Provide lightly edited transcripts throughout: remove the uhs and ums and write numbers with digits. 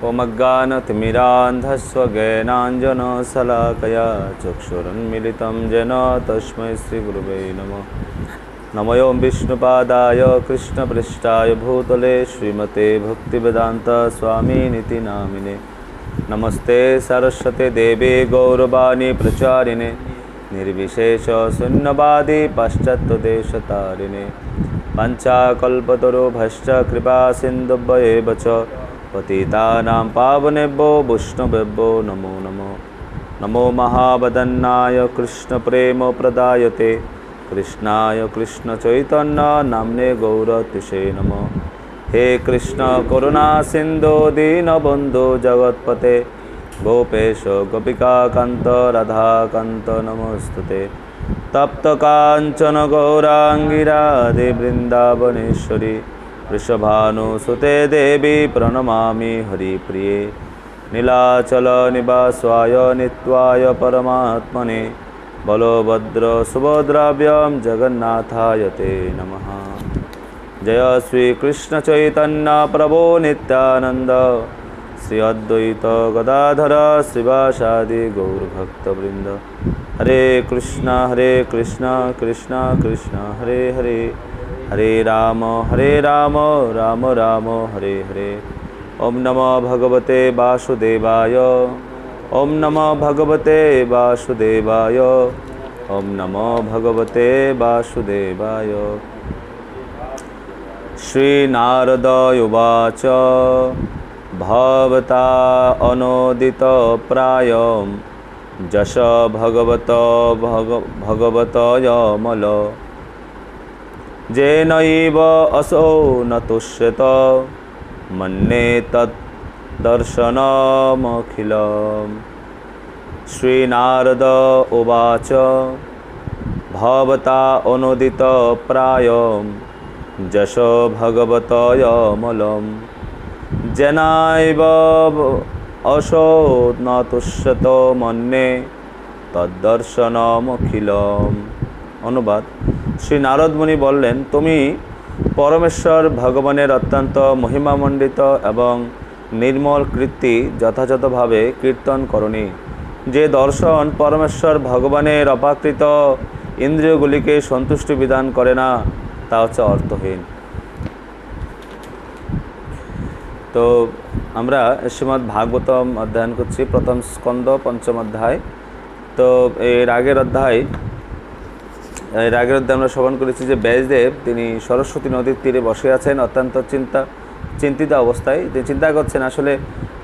ओमज्ञानतिमिरान्धस्य ज्ञानाञ्जनशलाकया चक्षुरुन्मिलितं येन तस्मै श्रीगुरुवे नमः। नमो विष्णुपादाय कृष्णपृष्ठाय भूतले श्रीमते भक्तिवेदान्त स्वामिनिति नामिने। नमस्ते सरस्वती देवी गौरवाणी प्रचारिणे निर्विशेष शून्यवादी पाश्चात्यदेशतारिणे। पञ्चाकल्पतरुभ्यश्च कृपा सिन्धुभ्येव च पतितानां पावनेभ्यो वैष्णवेभ्यो नमो नमः। नमो महावदन्नाय कृष्णप्रेमप्रदायते कृष्णाय कृष्णचैतन्य नाम्ने गौरतिसे नमः। हे कृष्ण करुणा सिन्धु दीनबन्धु जगत्पते गोपेश गोपिकाकान्त राधाकान्त नमोस्तुते। तप्त काञ्चन गौराङ्गी राधे वृन्दावनेश्वरी वृषभानुसुते देवी प्रणमामि हरिप्रिये। नीलाचल निवासाय नित्याय परमात्मने बलभद्र सुभद्राभ्यां जगन्नाथाय ते नमः। जय श्री कृष्ण चैतन्य प्रभो नित्यानंद श्री अद्वैत गदाधर श्रीवासादि गौरभक्तवृंद। हरे कृष्णा कृष्ण कृष्ण हरे हरे, हरे राम राम राम हरे हरे। ओम नमो भगवते वासुदेवाय, ओम नमो भगवते वासुदेवाय, ओम नमो भगवते वासुदेवाय। श्री नारद उवाच भवता अनोदित प्रायं जश भगवतयमल जेनैव असौ न तुष्यत मन्ये तद्दर्शनमखिलम्। श्री नारद उवाच भवता अनोदित प्रायं जश भगवतयमलं जेनैव असौ न तुष्यत मन्ये तद्दर्शनमखिलम्। अनुबाद। श्री नारद मुनि बोलें तुमी परमेश्वर भगवानेर अत्यंत महिमामंडित एवं निर्मल कीर्ति यथायथभावे कीर्तन करनी। जे दर्शन परमेश्वर भगवानेर अपाकृत इंद्रियगुलिके सन्तुष्टि विधान करे ना ता हच्छे अर्थहीन। तो आमरा श्रीमद् भागवतम अध्ययन करছি प्रथम स्कंद पंचम अध्याय। तो एर आगेर अध्याय আমরা শ্রবণ করেছি যে ব্যাসদেব তিনি সরস্বতী নদীর তীরে বসে আছেন অত্যন্ত চিন্তিত অবস্থায়। তিনি চিন্তা করছেন আসলে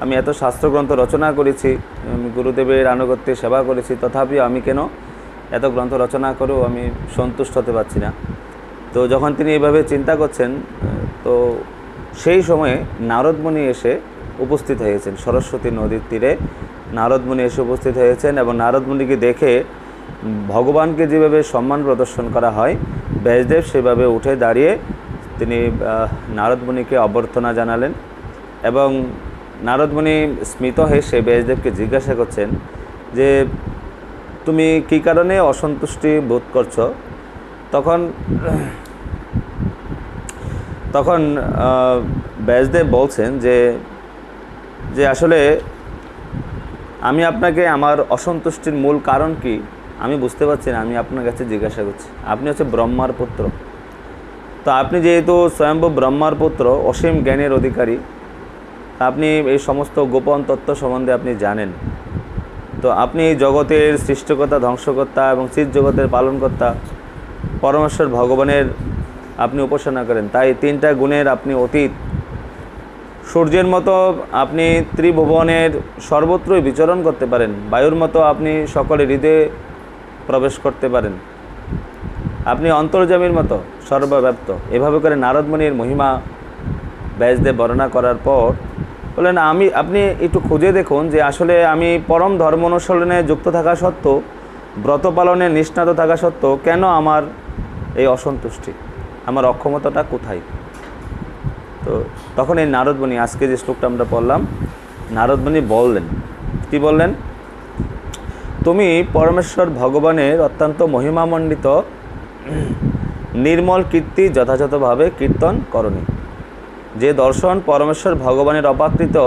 আমি এত শাস্ত্রগ্রন্থ রচনা করেছি, আমি গুরুদেবের আনুগত্যে সেবা করেছি, তথাপি আমি কেন এত গ্রন্থ রচনা করেও আমি সন্তুষ্ট হতে পারছি না। তো যখন তিনি এইভাবে চিন্তা করছেন তো সেই সময়ে নারদ মুনি এসে উপস্থিত হয়েছেন। সরস্বতী নদীর তীরে নারদ মুনি এসে উপস্থিত হয়েছেন এবং নারদ মুনিকে দেখে ভগবানকে যেভাবে সম্মান প্রদর্শন করা হয় ব্যাসদেব সেভাবে উঠে দাঁড়িয়ে তিনি নারদ মুনিকে অভ্যর্থনা জানালেন এবং নারদ মুনি স্মিত হেসে ব্যাসদেবকে জিজ্ঞাসা করছেন যে তুমি কী কারণে অসন্তুষ্টি বোধ করছো। তখন ব্যাসদেব বলছেন যে আসলে আমি আপনাকে আমার অসন্তুষ্টির মূল কারণ কি আমি বুঝতে পারছি না, আমি আপনার কাছে জিজ্ঞাসা করছি। আপনি হচ্ছে ব্রহ্মার পুত্র, তো আপনি যেহেতু স্বয়ম্ভু ব্রহ্মার পুত্র অসীম জ্ঞানের অধিকারী, আপনি এই সমস্ত গোপন তত্ত্ব সম্বন্ধে আপনি জানেন। তো আপনি জগতের সৃষ্টিকর্তা, ধ্বংসকর্তা এবং চিৎ জগতের পালনকর্তা পরমেশ্বর ভগবানের আপনি উপাসনা করেন, তাই তিনটা গুণের আপনি অতীত। সূর্যের মতো আপনি ত্রিভুবনের সর্বত্রই বিচরণ করতে পারেন, বায়ুর মতো আপনি সকলের হৃদয়ে প্রবেশ করতে পারেন, আপনি অন্তর্যামীর মতো সর্বব্যাপ্ত। এভাবে করে নারদ মুনির মহিমা ব্যাসদেব বর্ণনা করার পর বললেন আপনি একটু খুঁজে দেখুন যে আসলে আমি পরম ধর্ম অনুসরণে যুক্ত থাকা সত্ত্বেও, ব্রত পালনে নিষ্ণাত থাকা সত্ত্বেও কেন আমার এই অসন্তুষ্টি, আমার অক্ষমতাটা কোথায়। তো তখন এই নারদ মুনি, আজকে যে শ্লোকটা আমরা পড়লাম, নারদ মুনি বললেন, কি বললেন, তুমি পরমেশ্বর ভগবানের অত্যন্ত মহিমামণ্ডিত निर्मल कीर्ति यथायथभावे कीर्तन करनी। जे दर्शन परमेश्वर भगवानेर अपाकृत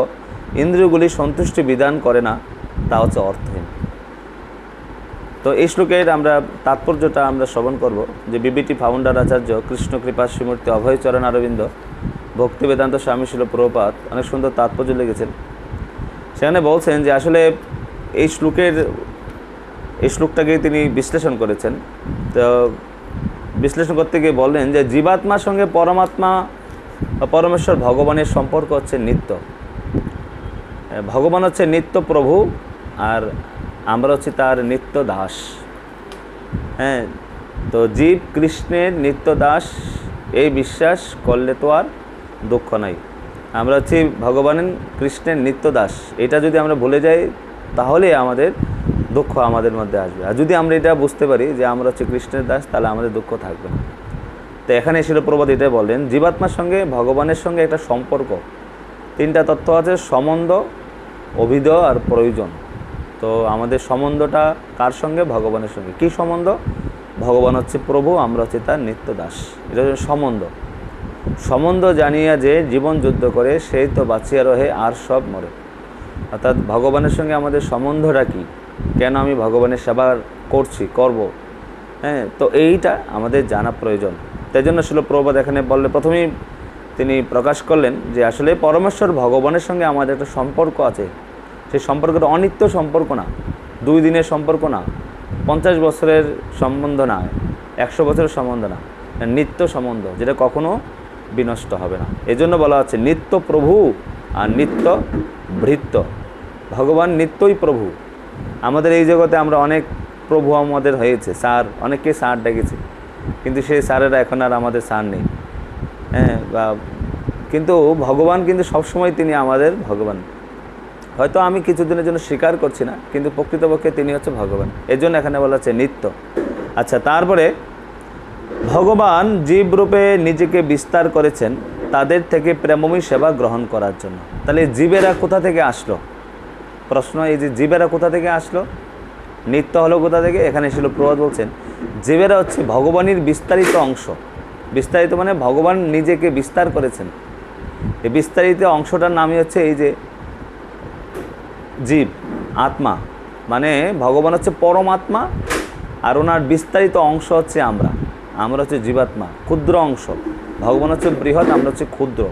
ইন্দ্রিয়গুলি সন্তুষ্টি বিধান করে না, তা হচ্ছে অর্থহীন। তো এই শ্লোকের আমরা তাৎপর্যটা আমরা শ্রবণ করব, যে বিবিটি ফাউন্ডার আচার্য কৃষ্ণ কৃপা শ্রীমূর্তি অভয়চরণ অরবিন্দ ভক্তি বেদান্ত স্বামী শিল প্রভুপাদ অনেক সুন্দর তাৎপর্য লিখেছেন। সেখানে বলছেন যে আসলে এই শ্লোকটাকে তিনি বিশ্লেষণ করেছেন। তো বিশ্লেষণ করতে গিয়ে বললেন যে জীবাত্মার সঙ্গে পরমাত্মা বা পরমেশ্বর ভগবানের সম্পর্ক হচ্ছে নিত্য। ভগবান হচ্ছে নিত্য প্রভু, আর আমরা হচ্ছি তার নিত্য দাস। হ্যাঁ, তো জীব কৃষ্ণের নিত্য দাস, এই বিশ্বাস করলে তো আর দুঃখ নাই। আমরা হচ্ছি ভগবানের কৃষ্ণের নিত্য দাস, এটা যদি আমরা ভুলে যাই তাহলে আমাদের দুঃখ আমাদের মধ্যে আসবে। আর যদি আমরা এটা বুঝতে পারি যে আমরা হচ্ছে কৃষ্ণের দাস, তাহলে আমাদের দুঃখ থাকবে না। তো এখানে শিল প্রভুপাদ এটাই বললেন, জীবাত্মার সঙ্গে ভগবানের সঙ্গে একটা সম্পর্ক, তিনটা তত্ত্ব আছে: সম্বন্ধ, অভিধেয় আর প্রয়োজন। তো আমাদের সম্বন্ধটা কার সঙ্গে? ভগবানের সঙ্গে। কি সম্বন্ধ? ভগবান হচ্ছে প্রভু, আমরা হচ্ছে তার নিত্য দাস, এটা হচ্ছে সম্বন্ধ। সম্বন্ধ জানিয়া যে জীবন যুদ্ধ করে, সেই তো বাঁচিয়া রহে আর সব মরে। অর্থাৎ ভগবানের সঙ্গে আমাদের সম্বন্ধটা কী, কেন আমি ভগবানের সেবা করব, হ্যাঁ, তো এইটা আমাদের জানা প্রয়োজন। তাই জন্য শিল প্রভুপাদ এখানে বললে, প্রথমেই তিনি প্রকাশ করলেন যে আসলে পরমেশ্বর ভগবানের সঙ্গে আমাদের একটা সম্পর্ক আছে। সেই সম্পর্কটা অনিত্য সম্পর্ক না, 2 দিনের সম্পর্ক না, 50 বছরের সম্বন্ধ না, 100 বছরের সম্বন্ধ না, নিত্য সম্বন্ধ, যেটা কখনো বিনষ্ট হবে না। এই জন্য বলা হচ্ছে নিত্য প্রভু আর নিত্য ভৃত্য। ভগবান নিত্যই প্রভু। আমাদের এই জগতে আমরা অনেক প্রভু আমাদের হয়েছে, স্যার, অনেককে স্যার ডেকেছে, কিন্তু সেই স্যারেরা এখন আর আমাদের স্যার নেই। হ্যাঁ, কিন্তু ভগবান কিন্তু সবসময় তিনি আমাদের ভগবান। হয়তো আমি কিছুদিনের জন্য স্বীকার করছি না, কিন্তু প্রকৃতপক্ষে তিনি হচ্ছে ভগবান। এই জন্য এখানে বলা হচ্ছে নিত্য। আচ্ছা, তারপরে ভগবান জীবরূপে নিজেকে বিস্তার করেছেন তাদের থেকে প্রেমময়ী সেবা গ্রহণ করার জন্য। তাহলে জীবেরা কোথা থেকে আসলো? প্রশ্ন, এই যে জীবেরা কোথা থেকে আসলো, নিত্য হলো কোথা থেকে? এখানে শিল প্রভুপাদ বলছেন জীবেরা হচ্ছে ভগবানের বিস্তারিত অংশ। বিস্তারিত মানে ভগবান নিজেকে বিস্তার করেছেন। এই বিস্তারিত অংশটার নামই হচ্ছে এই যে জীব, আত্মা। মানে ভগবান হচ্ছে পরমাত্মা, আর ওনার বিস্তারিত অংশ হচ্ছে আমরা হচ্ছে জীবাত্মা, ক্ষুদ্র অংশ। ভগবান হচ্ছে বৃহৎ, আমরা হচ্ছে ক্ষুদ্র।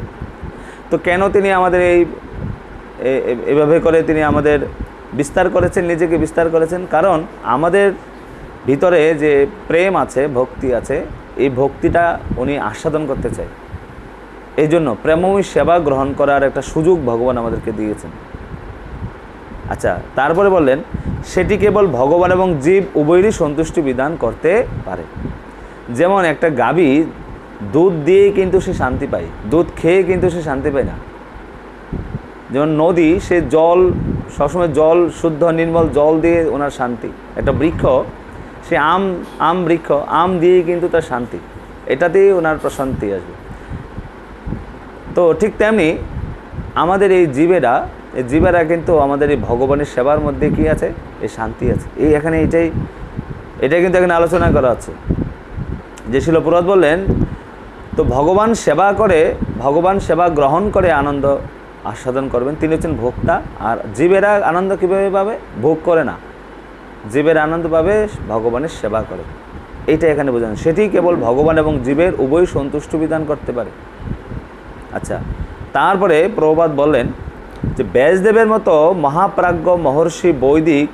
তো কেন তিনি আমাদের এভাবে করে তিনি আমাদের বিস্তার করেছেন, নিজেকে বিস্তার করেছেন? কারণ আমাদের ভিতরে যে প্রেম আছে, ভক্তি আছে, এই ভক্তিটা উনি আস্বাদন করতে চায়। এই জন্য প্রেমময়ী সেবা গ্রহণ করার একটা সুযোগ ভগবান আমাদেরকে দিয়েছেন। আচ্ছা, তারপরে বললেন সেটি কেবল ভগবান এবং জীব উভয়েরই সন্তুষ্টি বিধান করতে পারে। যেমন একটা গাভী দুধ দিয়ে কিন্তু সে শান্তি পায়, দুধ খেয়ে কিন্তু সে শান্তি পায় না। যেমন নদী, সে জল সবসময় জল, শুদ্ধ নির্মল জল দিয়ে ওনার শান্তি। একটা বৃক্ষ, সে আম বৃক্ষ, আম দিয়ে কিন্তু তার শান্তি, এটাতেই ওনার প্রশান্তি আসবে। তো ঠিক তেমনি আমাদের এই জীবেরা কিন্তু আমাদের এই ভগবানের সেবার মধ্যে কি আছে? এই শান্তি আছে। এখানে এটাই কিন্তু এখানে আলোচনা করা হচ্ছে। যে শিল প্রভুপাদ বললেন, তো ভগবান সেবা গ্রহণ করে আনন্দ আস্বাদন করবেন, তিনি হচ্ছেন ভোক্তা। আর জীবেরা আনন্দ কীভাবে পাবে? ভোগ করে না, জীবের আনন্দ পাবে ভগবানের সেবা করে। এইটা এখানে বোঝানো, সেটি কেবল ভগবান এবং জীবের উভয় সন্তুষ্ট বিধান করতে পারে। আচ্ছা, তারপরে প্রভুপাদ বললেন যে ব্যাসদেবের মতো মহাপ্রাজ্ঞ মহর্ষি বৈদিক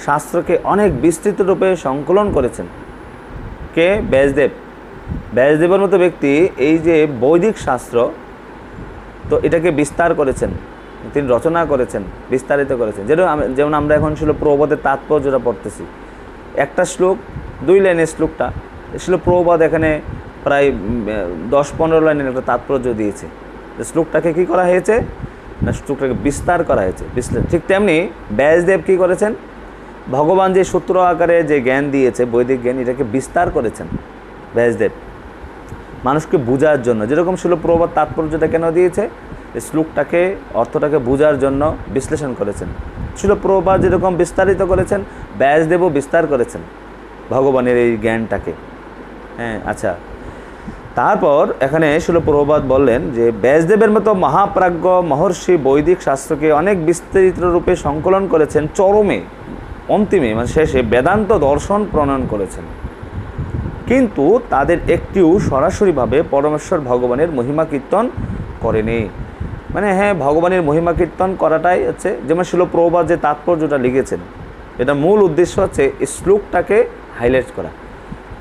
শাস্ত্রকে অনেক বিস্তৃত রূপে সংকলন করেছেন। কে? ব্যাসদেবের মতো ব্যক্তি এই যে বৈদিক শাস্ত্র, তো এটাকে বিস্তার করেছেন, তিনি রচনা করেছেন, বিস্তারিত করেছেন। যেমন আমরা এখন শিল প্রভুপাদের তাৎপর্যটা পড়তেছি, একটা শ্লোক 2 লাইনের শ্লোকটা শিল প্রভুপাদ এখানে প্রায় 10-15 লাইনের একটা তাৎপর্য দিয়েছে। শ্লোকটাকে কী করা হয়েছে না, শ্লোকটাকে বিস্তার করা হয়েছে, ঠিক তেমনি ব্যাসদেব কী করেছেন? ভগবান যে সূত্র আকারে যে জ্ঞান দিয়েছে, বৈদিক জ্ঞান, এটাকে বিস্তার করেছেন ব্যাসদেব মানুষকে বোঝার জন্য। যেরকম শিল প্রভুপাদ তাৎপর্যটা কেন দিয়েছে? শ্লোকটাকে, অর্থটাকে বোঝার জন্য বিশ্লেষণ করেছেন। শিল প্রভুপাদ যেরকম বিস্তারিত করেছেন, ব্যাসদেবও বিস্তার করেছেন ভগবানের এই জ্ঞানটাকে। হ্যাঁ, আচ্ছা, তারপর এখানে শিল প্রভুপাদ বললেন যে ব্যাসদেবের মতো মহাপ্রাজ্ঞ মহর্ষি বৈদিক শাস্ত্রকে অনেক বিস্তারিত রূপে সংকলন করেছেন, চরমে অন্তিমে মানে শেষে বেদান্ত দর্শন প্রণয়ন করেছেন, কিন্তু তাদের একটিও সরাসরিভাবে পরমেশ্বর ভগবানের মহিমা কীর্তন করেনি। মানে হ্যাঁ, ভগবানের মহিমা কীর্তন করাটাই হচ্ছে, যেমন শিল প্রভুপাদ যে তাৎপর্যটা লিখেছেন, এটা মূল উদ্দেশ্য হচ্ছে এই শ্লোকটাকে হাইলাইট করা,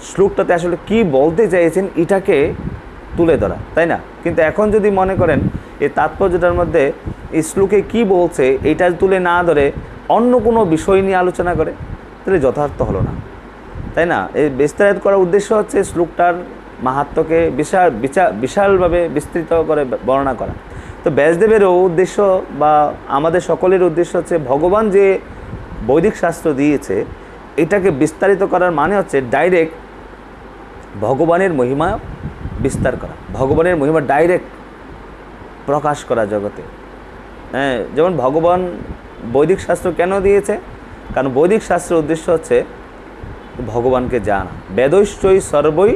শ্লোকটাতে আসলে কি বলতে চাইছেন এটাকে তুলে ধরা, তাই না? কিন্তু এখন যদি মনে করেন এই তাৎপর্যটার মধ্যে এই শ্লোকে কি বলছে এটা তুলে না ধরে অন্য কোনো বিষয় নিয়ে আলোচনা করে, তাহলে যথার্থ হলো না, তাই না? এই বিস্তারিত করার উদ্দেশ্য হচ্ছে শ্লোকটার মাহাত্ম্যকে বিশালভাবে বিস্তৃত করে বর্ণনা করা। তো ব্যাসদেবেরও উদ্দেশ্য বা আমাদের সকলের উদ্দেশ্য হচ্ছে ভগবান যে বৈদিক শাস্ত্র দিয়েছে এটাকে বিস্তারিত করার মানে হচ্ছে ডাইরেক্ট ভগবানের মহিমা বিস্তার করা, ভগবানের মহিমা ডাইরেক্ট প্রকাশ করা জগতে। হ্যাঁ, যেমন ভগবান বৈদিক শাস্ত্র কেন দিয়েছে? কারণ বৈদিক শাস্ত্রের উদ্দেশ্য হচ্ছে ভগবানকে জানা। বেদৈশ্চৈ সর্বৈ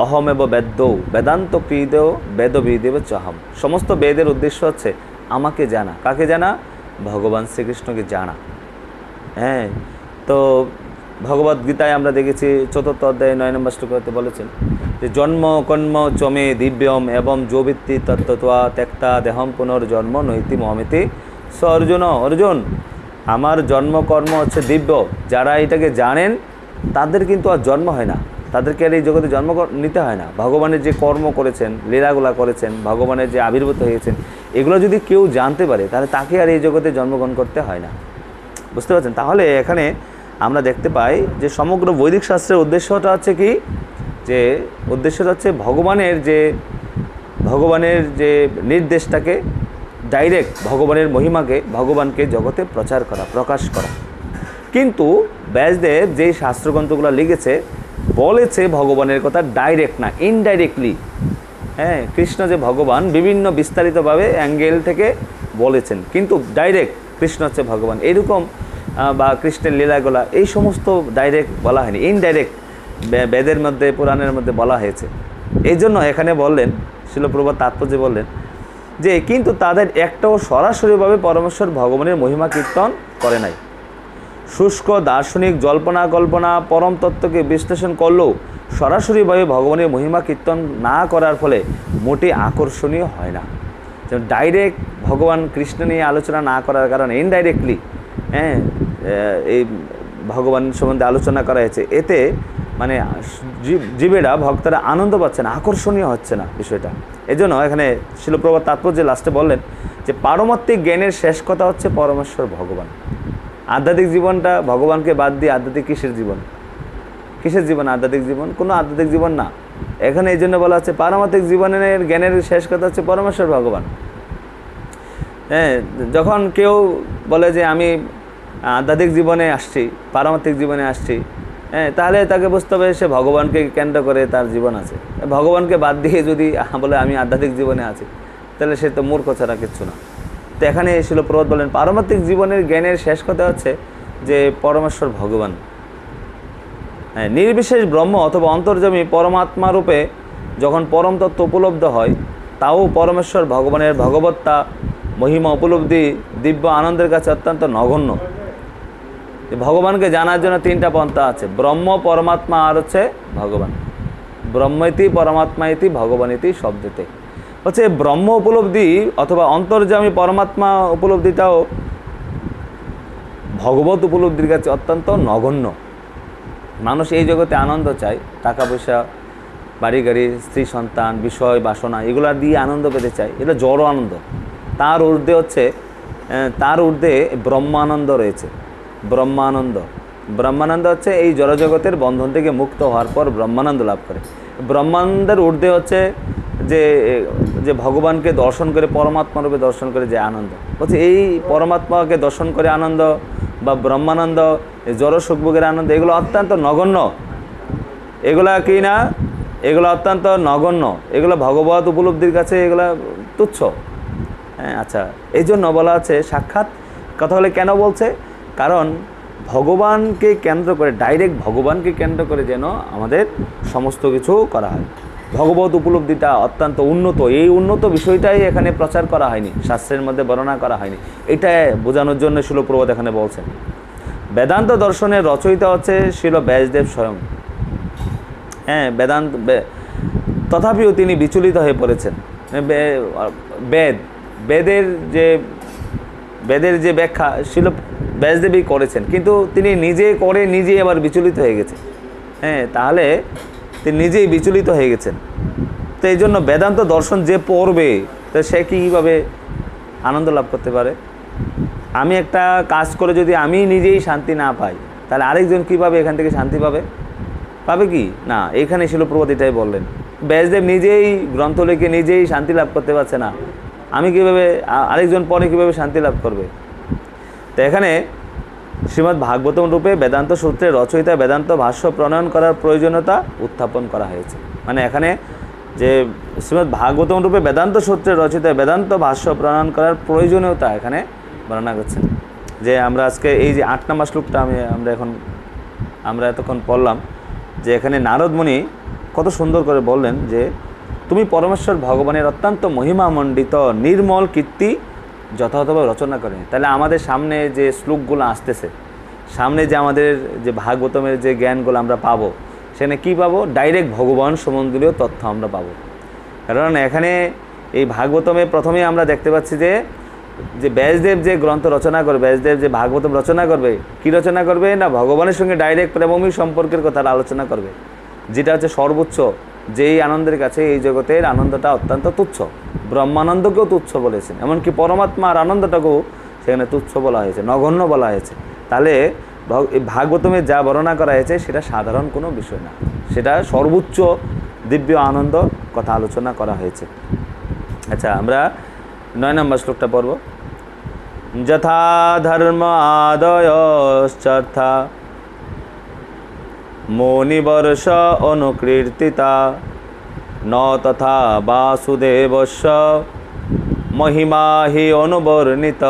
অহমেব বেদ্যৌ বেদান্ত ক্রিদেও বেদবিদেব চাহম। সমস্ত বেদের উদ্দেশ্য হচ্ছে আমাকে জানা। কাকে জানা? ভগবান শ্রীকৃষ্ণকে জানা। হ্যাঁ, তো ভগবদ গীতায় আমরা দেখেছি 4th অধ্যায়ে 9 নম্বর শ্লোকে বলেছেন যে জন্ম কর্ম চমে দিব্যম এবং যোবিত্তি তত্ত্বত্বা ত্যক্তা দেহম পুনর্জন্ম নৈতি মহমিতি। স অর্জুন, অর্জুন আমার জন্মকর্ম হচ্ছে দিব্য, যারা এটাকে জানেন তাদের কিন্তু আর জন্ম হয় না, তাদেরকে আর এই জগতে জন্ম নিতে হয় না। ভগবানের যে কর্ম করেছেন, লীলাগুলা করেছেন, ভগবানের যে আবির্ভূত হয়েছেন, এগুলো যদি কেউ জানতে পারে তাহলে তাকে আর এই জগতে জন্মগ্রহণ করতে হয় না। বুঝতে পারছেন? তাহলে এখানে আমরা দেখতে পাই যে সমগ্র বৈদিক শাস্ত্রের উদ্দেশ্যটা হচ্ছে কি, যে উদ্দেশ্যটা হচ্ছে ভগবানের যে নির্দেশটাকে ডাইরেক্ট ভগবানের মহিমাকে, ভগবানকে জগতে প্রচার করা, প্রকাশ করা। কিন্তু ব্যাসদেব যেই শাস্ত্রগ্রন্থগুলো লিখেছে বলেছে ভগবানের কথা ডাইরেক্ট না, ইনডাইরেক্টলি। হ্যাঁ, কৃষ্ণ যে ভগবান বিভিন্ন বিস্তারিতভাবে অ্যাঙ্গেল থেকে বলেছেন, কিন্তু ডাইরেক্ট কৃষ্ণ হচ্ছে ভগবান এরকম বা কৃষ্ণের লীলাগুলা এই সমস্ত ডাইরেক্ট বলা হয়নি, ইনডাইরেক্ট বেদের মধ্যে পুরাণের মধ্যে বলা হয়েছে। এই জন্য এখানে বললেন শিল প্রভুপাদ তাৎপর্য বললেন যে কিন্তু তাদের একটাও সরাসরিভাবে পরমেশ্বর ভগবানের মহিমা কীর্তন করে নাই। শুষ্ক দার্শনিক জল্পনা কল্পনা পরম তত্ত্বকে বিশ্লেষণ করলেও সরাসরিভাবে ভগবানের মহিমা কীর্তন না করার ফলে মোটে আকর্ষণীয় হয় না। যেমন ডাইরেক্ট ভগবান কৃষ্ণ নিয়ে আলোচনা না করার কারণে ইনডাইরেক্টলি হ্যাঁ এই ভগবান সম্বন্ধে আলোচনা করা হয়েছে, এতে মানে জীবেরা ভক্তরা আনন্দ পাচ্ছে না, আকর্ষণীয় হচ্ছে না বিষয়টা। এই জন্য এখানে শিল প্রভুপাদ তাৎপর্যে লাস্টে বললেন যে পারমাত্মিক জ্ঞানের শেষ কথা হচ্ছে পরমেশ্বর ভগবান। আধ্যাত্মিক জীবনটা ভগবানকে বাদ দিয়ে আধ্যাত্মিক কিসের জীবন? কিসের জীবন আধ্যাত্মিক জীবন? কোনো আধ্যাত্মিক জীবন না। এখানে এই জন্য বলা হচ্ছে পারমাত্মিক জীবনের জ্ঞানের শেষ কথা হচ্ছে পরমেশ্বর ভগবান। হ্যাঁ, যখন কেউ বলে যে আমি আধ্যাত্মিক জীবনে আসছি, পারমাত্মিক জীবনে আসছি, হ্যাঁ, তাহলে তাকে বুঝতে হবে সে ভগবানকে কেন্দ্র করে তার জীবন আছে। ভগবানকে বাদ দিয়ে যদি বলে আমি আধ্যাত্মিক জীবনে আছি, তাহলে সে তো মূর্খ ছাড়া কিচ্ছু না। তো এখানে শিল প্রভুপাদ বলেন পারমাত্মিক জীবনের জ্ঞানের শেষ কথা হচ্ছে যে পরমেশ্বর ভগবান। হ্যাঁ, নির্বিশেষ ব্রহ্ম অথবা অন্তর্যামী পরমাত্মা রূপে যখন পরম তত্ত্ব উপলব্ধ হয়, তাও পরমেশ্বর ভগবানের ভগবত্তা মহিমা উপলব্ধি দিব্য আনন্দের কাছে অত্যন্ত নগণ্য। ভগবানকে জানার জন্য 3টা পন্থা আছে, ব্রহ্ম, পরমাত্মা আর হচ্ছে ভগবান। ব্রহ্মইতি পরমাত্মা ইতি ভগবান ইতি শব্দতে হচ্ছে ব্রহ্ম উপলব্ধি অথবা অন্তর্যামী পরমাত্মা উপলব্ধিটাও ভগবত উপলব্ধির কাছে অত্যন্ত নগণ্য। মানুষ এই জগতে আনন্দ চায়, টাকা পয়সা, বাড়ি গাড়ি, স্ত্রী সন্তান, বিষয় বাসনা, এগুলা দিয়ে আনন্দ পেতে চায়, এটা জড় আনন্দ। তার ঊর্ধ্বে ব্রহ্মানন্দ রয়েছে। ব্রহ্মানন্দ হচ্ছে এই জড়জগতের বন্ধন থেকে মুক্ত হওয়ার পর ব্রহ্মানন্দ লাভ করে। ব্রহ্মানন্দের ঊর্ধ্বে হচ্ছে যে ভগবানকে দর্শন করে, পরমাত্মা রূপে দর্শন করে যে আনন্দ, বলছে এই পরমাত্মাকে দর্শন করে আনন্দ বা ব্রহ্মানন্দ, জড় সুখভোগের আনন্দ, এগুলো অত্যন্ত নগণ্য। এগুলা কি না? এগুলো অত্যন্ত নগণ্য, এগুলো ভগবত উপলব্ধির কাছে এগুলো তুচ্ছ। হ্যাঁ, আচ্ছা, এই জন্য বলা আছে সাক্ষাৎ কথা বলে কেন বলছে? কারণ ভগবানকে কেন্দ্র করে, ডাইরেক্ট ভগবানকে কেন্দ্র করে যেন আমাদের সমস্ত কিছু করা হয়। ভগবত উপলব্ধিটা অত্যন্ত উন্নত, এই উন্নত বিষয়টাই এখানে প্রচার করা হয়নি, শাস্ত্রের মধ্যে বর্ণনা করা হয়নি। এটা বোঝানোর জন্য শিল প্রভুপাদ এখানে বলছেন। বেদান্ত দর্শনের রচয়িতা হচ্ছে শিল ব্যাসদেব স্বয়ং। হ্যাঁ, তথাপিও তিনি বিচলিত হয়ে পড়েছেন। বেদের যে ব্যাখ্যা শিল ব্যাসদেবই করেছেন, কিন্তু তিনি নিজেই আবার বিচলিত হয়ে গেছেন। হ্যাঁ, তাহলে তিনি নিজেই বিচলিত হয়ে গেছেন। তো এই জন্য বেদান্ত দর্শন যে পড়বে, তো সে কীভাবে আনন্দ লাভ করতে পারে? আমি একটা কাজ করে যদি আমি নিজেই শান্তি না পাই, তাহলে আরেকজন কীভাবে এখান থেকে শান্তি পাবে কি না? এখানে শিল প্রভুপাদ এটাই বললেন। ব্যাসদেব নিজেই গ্রন্থ লিখে নিজেই শান্তি লাভ করতে পারছে না, আমি কীভাবে, আরেকজন পরে কীভাবে শান্তি লাভ করবে? তো এখানে শ্রীমদ্ ভাগবতম রূপে বেদান্ত সূত্রের রচয়িতা বেদান্ত ভাষ্য প্রণয়ন করার প্রয়োজনীয়তা উত্থাপন করা হয়েছে। মানে এখানে যে শ্রীমদ্ ভাগবতম রূপে বেদান্ত সূত্রের রচয়িতা বেদান্ত ভাষ্য প্রণয়ন করার প্রয়োজনীয়তা এখানে বর্ণনা করছেন। যে আমরা আজকে এই যে 8 নম্বর শ্লোকটা আমরা এতক্ষণ পড়লাম, যে এখানে নারদ মুনি কত সুন্দর করে বললেন যে তুমি পরমেশ্বর ভগবানের অত্যন্ত মহিমামণ্ডিত নির্মল কীর্তি যথাযথভাবে রচনা করেন। তাহলে আমাদের সামনে যে শ্লোকগুলো আসতেছে, সামনে যে আমাদের যে ভাগবতমের যে জ্ঞানগুলো আমরা পাবো, সেখানে কী পাবো? ডাইরেক্ট ভগবান সম্বন্ধীয় তথ্য আমরা পাবো। কারণ এখানে এই ভাগবতমে প্রথমেই আমরা দেখতে পাচ্ছি যে ব্যাসদেব যে গ্রন্থ রচনা করবে, ব্যাসদেব যে ভাগবতম রচনা করবে, কী রচনা করবে না ভগবানের সঙ্গে ডাইরেক্ট প্রেমমী সম্পর্কের কথা আলোচনা করবে, যেটা হচ্ছে সর্বোচ্চ। যেই আনন্দের কাছে এই জগতের আনন্দটা অত্যন্ত তুচ্ছ, ব্রহ্মানন্দকেও তুচ্ছ বলেছেন, এমনকি পরমাত্মার আনন্দটাকেও সেখানে তুচ্ছ বলা হয়েছে, নগণ্য বলা হয়েছে। তাহলে ভাগবতমে যা বর্ণনা করা হয়েছে সেটা সাধারণ কোনো বিষয় না, সেটা সর্বোচ্চ দিব্য আনন্দ কথা আলোচনা করা হয়েছে। আচ্ছা, আমরা 9 নম্বর শ্লোকটা পড়ব। যথা ধর্ম আদয়শ্চর্থা মুনিবর্ষ অনুকীর্তিতা ন তথা বাসুদেবস্য মহিমা হি অনুবর্ণিত।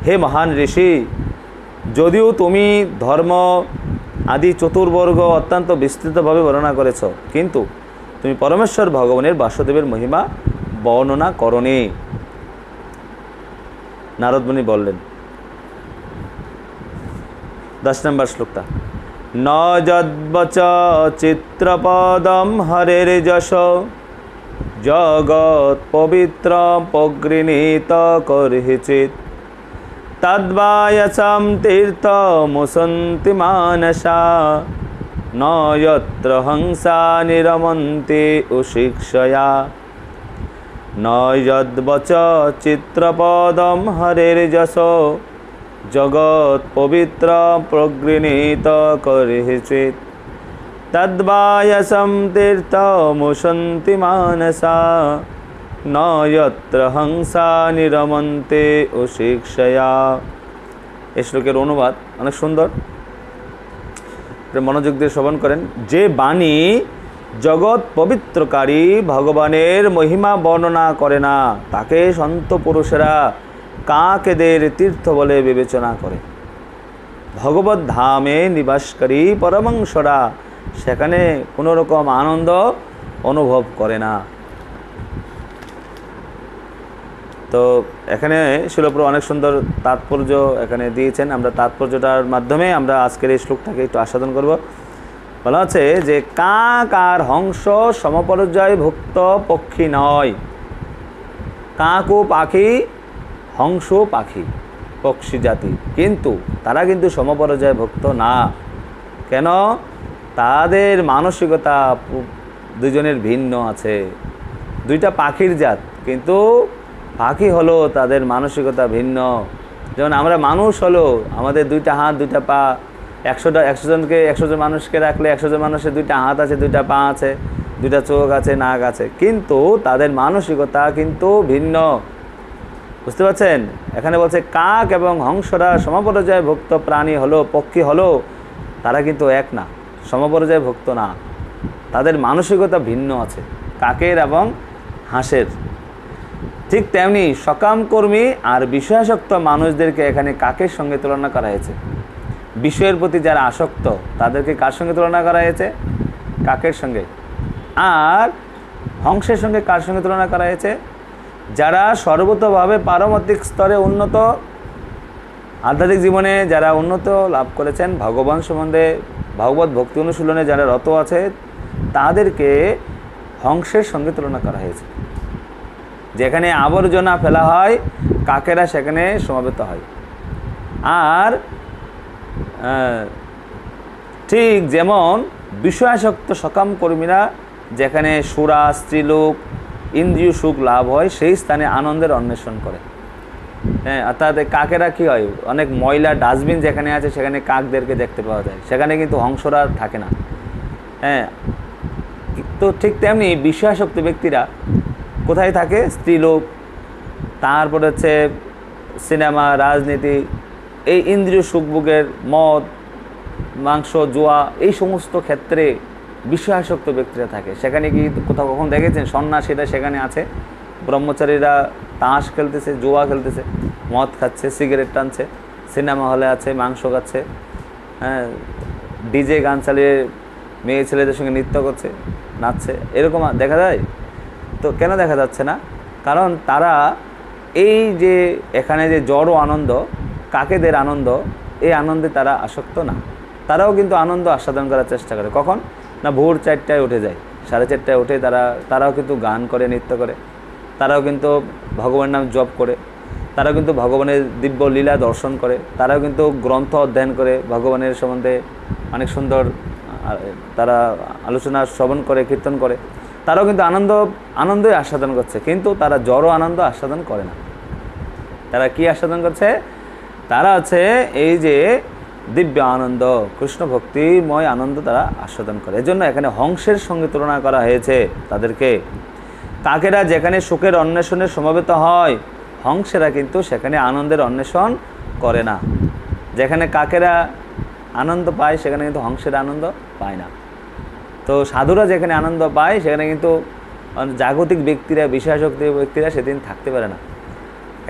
হে মহান ঋষি, যদিও তুমি ধর্ম আদি চতুর্বর্গ অত্যন্ত বিস্তৃতভাবে বর্ণনা করেছ, কিন্তু তুমি পরমেশ্বর ভগবানের বাসুদেবের মহিমা বর্ণনা করনি। নারদ মুনি বললেন। 10 নম্বর শ্লোকটা। ন যদ্বচ চিত্রপদম হরের যশ জগৎ পবিত্র পগৃণীত কর্হিচিত তদ্বায়সম তীর্থ মুসন্তি মানসা ন যত্র হংসা নিরমন্তি উশিক্ষয়া। ন যদ্বচ চিত্রপদম হরের যশ জগৎ পবিত্র প্রগৃণীত কর্হিচিত তদ্বায়সম তীর্থ মুসন্তি মানসা ন যত্র হংসা নিরমন্তে উশিক্ষয়া। এই শ্লোকের অনুবাদ অনেক সুন্দর, মনোযোগ দিয়ে শ্রবণ করেন। যে বাণী জগৎ পবিত্রকারী ভগবানের মহিমা বর্ণনা করে না, তাকে সন্ত পুরুষেরা কাকেদের তীর্থ বলে বিবেচনা করে। ভগবত ধামে নিবাসকারী পরমাংশরা সেখানে কোনো রকম আনন্দ অনুভব করে না। তো এখানে শিলপ্রভু অনেক সুন্দর তাৎপর্য এখানে দিয়েছেন। আমরা তাৎপর্যটার মাধ্যমে আমরা আজকের এই শ্লোকটাকে একটু আস্বাদন করব। বলা হচ্ছে যে কাক আর হংস সমপর্যায় ভুক্ত পক্ষী নয়। কাক ও পাখি, হংস পাখি, পক্ষী জাতি, কিন্তু তারা কিন্তু সমপর্যায় ভুক্ত না। কেন? তাদের মানসিকতা দুজনের ভিন্ন আছে। দুইটা পাখির জাত, কিন্তু পাখি হলো তাদের মানসিকতা ভিন্ন। যেমন আমরা মানুষ হলো, আমাদের দুইটা হাত দুইটা পা, 100 জন মানুষকে রাখলে 100 জন মানুষের দুইটা হাত আছে, দুইটা পা আছে, দুইটা চোখ আছে, নাক আছে, কিন্তু তাদের মানসিকতা কিন্তু ভিন্ন। বুঝতে পারছেন? এখানে বলছে কাক এবং হংসরা সমপর্যায় ভুক্ত প্রাণী হলো, পক্ষী হলো, তারা কিন্তু এক না, সমপর্যায় ভুক্ত না। তাদের মানসিকতা ভিন্ন আছে কাকের এবং হাঁসের। ঠিক তেমনি সকামকর্মী আর বিষয়াসক্ত মানুষদেরকে এখানে কাকের সঙ্গে তুলনা করা হয়েছে। বিষয়ের প্রতি যারা আসক্ত তাদেরকে কার সঙ্গে তুলনা করা হয়েছে? কাকের সঙ্গে। আর হংসের সঙ্গে কার সঙ্গে তুলনা করা হয়েছে? যারা সর্বতোভাবে পারমাত্মিক স্তরে উন্নত, আধ্যাত্মিক জীবনে যারা উন্নত লাভ করেছেন, ভগবান সম্বন্ধে ভগবত ভক্তি অনুশীলনে যারা রত আছে, তাদেরকে হংসের সঙ্গে তুলনা করা হয়েছে। যেখানে আবর্জনা ফেলা হয়, কাকেরা সেখানে সমাবেত হয়। আর ঠিক যেমন বিষয়াসক্ত সকাম কর্মীরা যেখানে সুরা, স্ত্রীলোক, ইন্দ্রিয় সুখ লাভ হয়, সেই স্থানে আনন্দের অন্বেষণ করে। হ্যাঁ, অর্থাৎ কাকেরা কী হয়, অনেক ময়লা ডাস্টবিন যেখানে আছে সেখানে কাকদেরকে দেখতে পাওয়া যায়, সেখানে কিন্তু হংসরা থাকে না। হ্যাঁ, তো ঠিক তেমনি বিষয়াসক্ত ব্যক্তিরা কোথায় থাকে? স্ত্রীলোক, তারপর হচ্ছে সিনেমা, রাজনীতি, এই ইন্দ্রিয় সুখভোগের, মদ, মাংস, জুয়া, এই সমস্ত ক্ষেত্রে বিষয়াসক্ত ব্যক্তিরা থাকে। সেখানে কি কোথাও কখন দেখেছেন সন্ন্যাসীরা সেখানে আছে? ব্রহ্মচারীরা তাস খেলতেছে, জুয়া খেলতেছে, মদ খাচ্ছে, সিগারেট টানছে, সিনেমা হলে আছে, মাংস খাচ্ছে, হ্যাঁ, ডিজে গান চালিয়ে মেয়ে ছেলেদের সঙ্গে নৃত্য করছে, নাচছে, এরকম দেখা যায়? তো কেন দেখা যাচ্ছে না? কারণ তারা এই যে এখানে যে জড় আনন্দ, কাকেদের আনন্দ, এই আনন্দে তারা আসক্ত না। তারাও কিন্তু আনন্দ আস্বাদন করার চেষ্টা করে। কখন না? ভোর 4টায় উঠে যায়, 4:30টায় উঠে তারাও কিন্তু গান করে, নৃত্য করে, তারাও কিন্তু ভগবানের নাম জপ করে, তারাও কিন্তু ভগবানের দিব্য লীলা দর্শন করে, তারাও কিন্তু গ্রন্থ অধ্যয়ন করে, ভগবানের সম্বন্ধে অনেক সুন্দর তারা আলোচনা শ্রবণ করে, কীর্তন করে, তারাও কিন্তু আনন্দই আস্বাদন করছে। কিন্তু তারা জড় আনন্দ আস্বাদন করে না। তারা কি আস্বাদন করছে? তারা আছে এই যে দিব্য আনন্দ, কৃষ্ণ ভক্তিময় আনন্দ তারা আস্বাদন করে। এজন্য এখানে হংসের সঙ্গে তুলনা করা হয়েছে তাদেরকে। কাকেরা যেখানে সুখের অন্বেষণে সমবেত হয়, হংসেরা কিন্তু সেখানে আনন্দের অন্বেষণ করে না। যেখানে কাকেরা আনন্দ পায়, সেখানে কিন্তু হংসেরা আনন্দ পায় না। তো সাধুরা যেখানে আনন্দ পায়, সেখানে কিন্তু জাগতিক ব্যক্তিরা, বিষয়াসক্ত ব্যক্তিরা সেদিন থাকতে পারে না।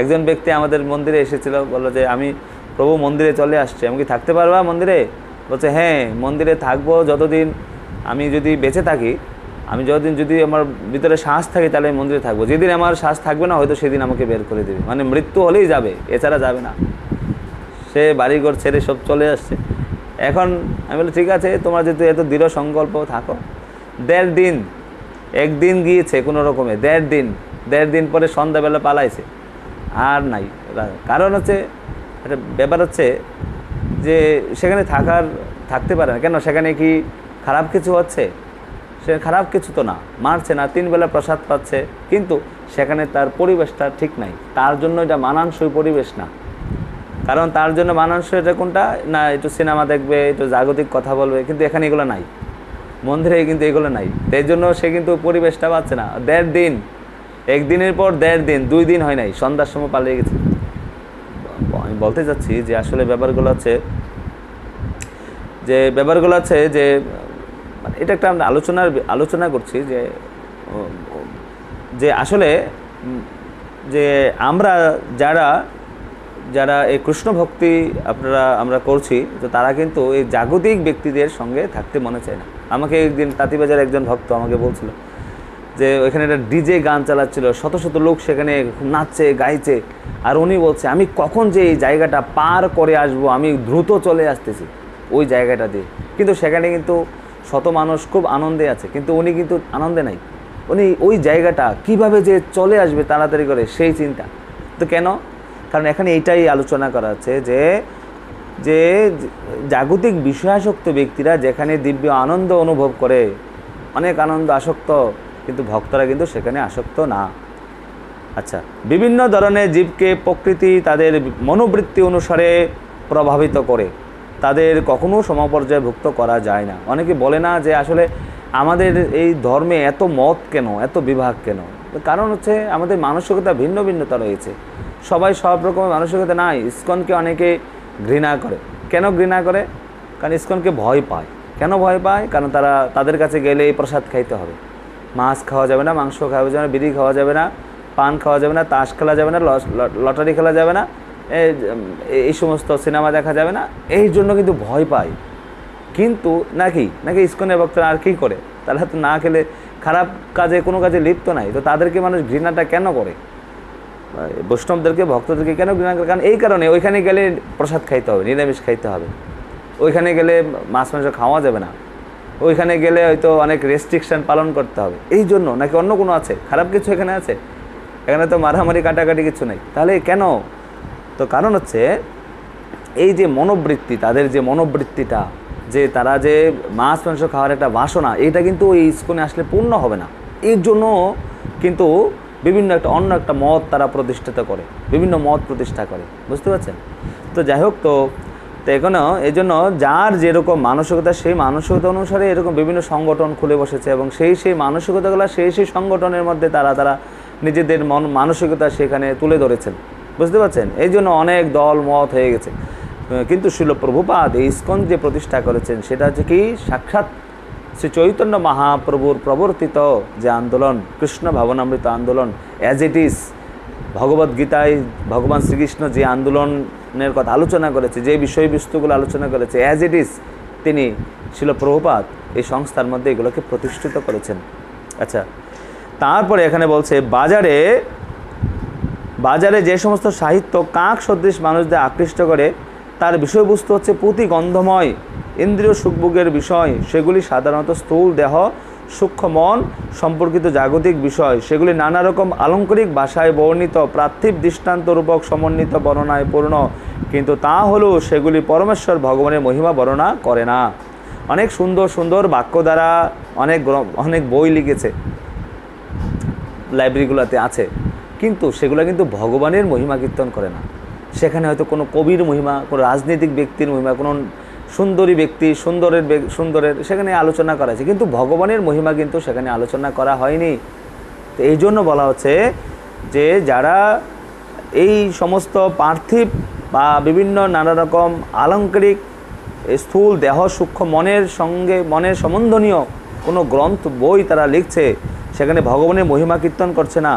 একজন ব্যক্তি আমাদের মন্দিরে এসেছিল, বললো যে আমি প্রভু মন্দিরে চলে আসছি, আমি কি থাকতে পারবা মন্দিরে? বলছে হ্যাঁ, মন্দিরে থাকবো যতদিন আমি যদি বেঁচে থাকি, আমি যতদিন যদি আমার ভিতরে শ্বাস থাকে তাহলে আমি মন্দিরে থাকবো। যেদিন আমার শ্বাস থাকবে না, হয়তো সেদিন আমাকে বের করে দেবে, মানে মৃত্যু হলেই যাবে, এছাড়া যাবে না। সে বাড়িঘর ছেড়ে সব চলে আসছে। এখন আমি বলি ঠিক আছে, তোমার যেহেতু এত দৃঢ় সংকল্প, থাকো। 1.5 দিন, একদিন গিয়েছে কোনো রকমে, 1.5 দিন পরে সন্ধ্যাবেলা পালাইছে, আর নাই। কারণ হচ্ছে একটা ব্যাপার হচ্ছে যে সেখানে থাকতে পারে না। কেন? সেখানে কি খারাপ কিছু হচ্ছে? সে খারাপ কিছু তো না, মারছে না, 3 বেলা প্রসাদ পাচ্ছে, কিন্তু সেখানে তার পরিবেশটা ঠিক নাই। তার জন্য এটা মানানসই পরিবেশ না। কারণ তার জন্য মানানসই এটা কোনটা না, একটু সিনেমা দেখবে, একটু জাগতিক কথা বলবে, কিন্তু এখানে এগুলো নাই, মন্দিরে কিন্তু এগুলো নাই। তাই জন্য সে কিন্তু পরিবেশটা পাচ্ছে না। 1.5 দিন, একদিনের পর 1.5 দিন, 2 দিন হয় নাই, সন্ধ্যার সময় পালিয়ে গেছে। আমি বলতে চাচ্ছি যে আসলে ব্যাপারগুলো আছে যে এটা একটা আমরা আলোচনা করছি যে আসলে যে আমরা যারা এই কৃষ্ণ ভক্তি আমরা করছি, তো তারা কিন্তু এই জাগতিক ব্যক্তিদের সঙ্গে থাকতে মনে চায় না। আমাকে একদিন তাঁতিবাজার একজন ভক্ত আমাকে বলছিল যে ওইখানে একটা ডিজে গান চালাচ্ছিল, শত শত লোক সেখানে নাচছে, গাইছে, আর উনি বলছে আমি কখন যে এই জায়গাটা পার করে আসব, আমি দ্রুত চলে আসতেছি ওই জায়গাটা দিয়ে। কিন্তু সেখানে কিন্তু শত মানুষ খুব আনন্দে আছে, কিন্তু উনি কিন্তু আনন্দে নাই। উনি ওই জায়গাটা কিভাবে যে চলে আসবে তাড়াতাড়ি করে, সেই চিন্তা। তো কেন? কারণ এখানে এইটাই আলোচনা করা হচ্ছে যে জাগতিক বিষয়াসক্ত ব্যক্তিরা যেখানে দিব্য আনন্দ অনুভব করে, অনেক আনন্দ আসক্ত, কিন্তু ভক্তরা কিন্তু সেখানে আসক্ত না। আচ্ছা, বিভিন্ন ধরনের জীবকে প্রকৃতি তাদের মনোবৃত্তি অনুসারে প্রভাবিত করে, তাদের কখনো সমপর্যায়ভুক্ত করা যায় না। অনেকে বলে না যে আসলে আমাদের এই ধর্মে এত মত কেন, এত বিভাগ কেন? কারণ হচ্ছে আমাদের মানসিকতা ভিন্নতা রয়েছে, সবাই সব রকমের মানসিকতা নাই। ইসকনকে অনেকে ঘৃণা করে। কেন ঘৃণা করে? কারণ ইসকনকে ভয় পায়। কেন ভয় পায়? কারণ তাদের কাছে গেলে প্রসাদ খাইতে হবে, মাছ খাওয়া যাবে না, মাংস খাওয়া যাবে না, বিড়ি খাওয়া যাবে না, পান খাওয়া যাবে না, তাস খেলা যাবে না, লটারি খেলা যাবে না, এই সমস্ত সিনেমা দেখা যাবে না। এই জন্য কিন্তু ভয় পায়। কিন্তু নাকি ইসকনের ভক্তরা আর কী করে? তারা তো না খেলে খারাপ কাজে কোনো কাজে লিপ্ত নাই, তো তাদেরকে মানুষ ঘৃণাটা কেন করে? বৈষ্ণবদেরকে, ভক্তদেরকে কেন ঘৃণা করে? কারণ এই কারণে ওইখানে গেলে প্রসাদ খাইতে হবে, নিরামিষ খাইতে হবে, ওইখানে গেলে মাছ মাংস খাওয়া যাবে না, ওইখানে গেলে হয়তো অনেক রেস্ট্রিকশান পালন করতে হবে, এই জন্য। নাকি অন্য কোনো আছে, খারাপ কিছু এখানে আছে? এখানে তো মারামারি কাটাকাটি কিছু নেই, তাহলে কেন? তো কারণ হচ্ছে এই যে মনোবৃত্তি, তাদের যে মনোবৃত্তিটা, যে তারা যে মাছ মাংস খাওয়ার একটা বাসনা, এইটা কিন্তু ওই ইস্কনে আসলে পূর্ণ হবে না। এর জন্য কিন্তু বিভিন্ন অন্য একটা মত তারা প্রতিষ্ঠিত করে, বিভিন্ন মত প্রতিষ্ঠা করে, বুঝতে পারছেন? তো যাই হোক, তো এখনও এই জন্য যার যেরকম মানসিকতা, সেই মানসিকতা অনুসারে এরকম বিভিন্ন সংগঠন খুলে বসেছে, এবং সেই মানসিকতাগুলো সেই সংগঠনের মধ্যে তারা নিজেদের মানসিকতা সেখানে তুলে ধরেছেন, বুঝতে পারছেন? এই জন্য অনেক দল মত হয়ে গেছে। কিন্তু শিল প্রভুপাদ এই ইস্কন যে প্রতিষ্ঠা করেছেন, সেটা হচ্ছে কি সাক্ষাৎ শ্রী চৈতন্য মহাপ্রভুর প্রবর্তিত যে আন্দোলন, কৃষ্ণ ভাবনামৃত আন্দোলন, অ্যাজ ইট ইজ ভগবদ্গীতায় ভগবান শ্রীকৃষ্ণ যে আন্দোলনের কথা আলোচনা করেছে, যে বিষয়বস্তুগুলো আলোচনা করেছে, অ্যাজ ইট ইজ তিনি শিল প্রভুপাদ এই সংস্থার মধ্যে এগুলোকে প্রতিষ্ঠিত করেছেন। আচ্ছা, তারপরে এখানে বলছে বাজারে যে সমস্ত সাহিত্য কাক সদৃশ মানুষদের আকৃষ্ট করে, তার বিষয়বস্তু হচ্ছে পুঁতি গন্ধময় ইন্দ্রিয় সুখভোগের বিষয়, সেগুলি সাধারণত স্থূল দেহ সূক্ষ্ম মন সম্পর্কিত জাগতিক বিষয়, সেগুলি নানা রকম আলঙ্কারিক ভাষায় বর্ণিত, পার্থিব দৃষ্টান্তরূপক সমন্বিত বর্ণনায় পূর্ণ, কিন্তু তা হলেও সেগুলি পরমেশ্বর ভগবানের মহিমা বর্ণনা করে না। অনেক সুন্দর সুন্দর বাক্য দ্বারা অনেক বই লিখেছে, লাইব্রেরিগুলোতে আছে, কিন্তু সেগুলো কিন্তু ভগবানের মহিমা কীর্তন করে না। সেখানে হয়তো কোনো কবির মহিমা, কোনো রাজনৈতিক ব্যক্তির মহিমা, কোনো সুন্দরী ব্যক্তি, সুন্দরের সেখানে আলোচনা করা হয়েছে, কিন্তু ভগবানের মহিমা কিন্তু সেখানে আলোচনা করা হয়নি। তো এই জন্য বলা হচ্ছে যে যারা এই সমস্ত পার্থিব বা বিভিন্ন নানা রকম আলঙ্কারিক স্থূল দেহ সূক্ষ্ম মনের সম্বন্ধনীয় কোনো গ্রন্থ বই তারা লিখছে, সেখানে ভগবানের মহিমা কীর্তন করছে না,